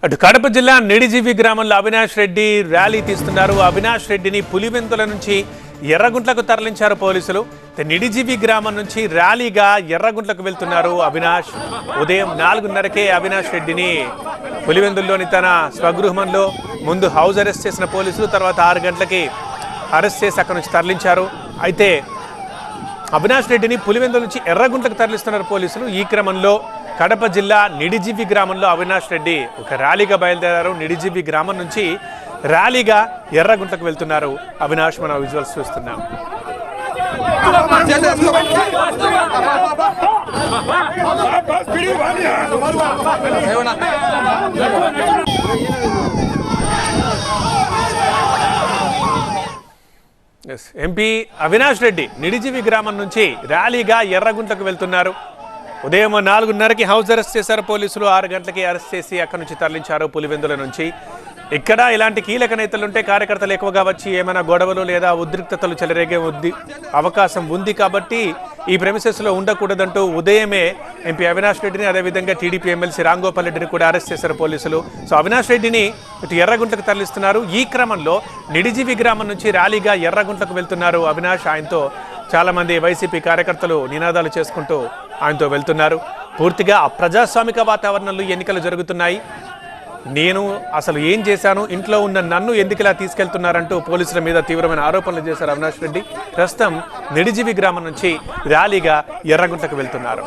అటు కడప జిల్లా నిడిజివి గ్రామంలో అవినాష్ రెడ్డి ర్యాలీ తీస్తున్నారు. అవినాష్ రెడ్డిని పులివెందుల నుంచి ఎర్రగుంట్లకు తరలించారు పోలీసులు. నిడిజివి గ్రామం నుంచి ర్యాలీగా ఎర్రగుంట్లకు వెళ్తున్నారు అవినాష్. ఉదయం 4:30కే అవినాష్ రెడ్డిని పులివెందుల్లోని తన స్వగృహంలో ముందు హౌస్ అరెస్ట్ చేసిన పోలీసులు తర్వాత 6 గంటలకి అరెస్ట్ చేసి అక్కడి నుంచి తరలించారు. అయితే అవినాష్ రెడ్డిని పులివెందుల నుంచి ఎర్రగుంట్లకు తరలిస్తున్నారు పోలీసులు. ఈ క్రమంలో కడప జిల్లా నిడిజివి గ్రామంలో అవినాష్ రెడ్డి ఒక ర్యాలీగా బయలుదేరారు. నిడిజివి గ్రామం నుంచి ర్యాలీగా ఎర్రగుంట్లకు వెళ్తున్నారు అవినాష్. మనం విజువల్స్ చూస్తున్నాం. ఎంపీ అవినాష్ రెడ్డి నిడిజివి గ్రామం నుంచి ర్యాలీగా ఎర్రగుంట్లకు వెళ్తున్నారు. ఉదయం 4:30కి హౌస్ అరెస్ట్ చేశారు పోలీసులు. 6 గంటలకి అరెస్ట్ చేసి అక్కడి నుంచి తరలించారు పులివెందుల నుంచి. ఇక్కడ ఇలాంటి కీలక నేతలుంటే కార్యకర్తలు ఎక్కువగా వచ్చి ఏమైనా గొడవలు లేదా ఉద్రిక్తతలు చెలరేగే అవకాశం ఉంది కాబట్టి ఈ ప్రెమిసెస్లో ఉండకూడదంటూ ఉదయమే ఎంపీ అవినాష్ రెడ్డిని అదేవిధంగా టీడీపీ ఎమ్మెల్సీ రాంగోపాల్ రెడ్డిని కూడా అరెస్ట్ చేశారు పోలీసులు. సో అవినాష్ రెడ్డిని ఇటు ఎర్రగుంట్లకు తరలిస్తున్నారు. ఈ క్రమంలో నిడిజివి గ్రామం నుంచి ర్యాలీగా ఎర్రగుంట్లకు వెళ్తున్నారు అవినాష్. ఆయనతో చాలామంది వైసీపీ కార్యకర్తలు నినాదాలు చేసుకుంటూ ఆయనతో వెళ్తున్నారు. పూర్తిగా అప్రజాస్వామిక వాతావరణంలో ఎన్నికలు జరుగుతున్నాయి. నేను అసలు ఏం చేశాను, ఇంట్లో ఉన్న నన్ను ఎందుకు ఇలా తీసుకెళ్తున్నారంటూ పోలీసుల మీద తీవ్రమైన ఆరోపణలు చేశారు అవినాష్ రెడ్డి. ప్రస్తుతం నిడిజివి గ్రామం నుంచి ర్యాలీగా ఎర్రగుంట్లకు వెళ్తున్నారు.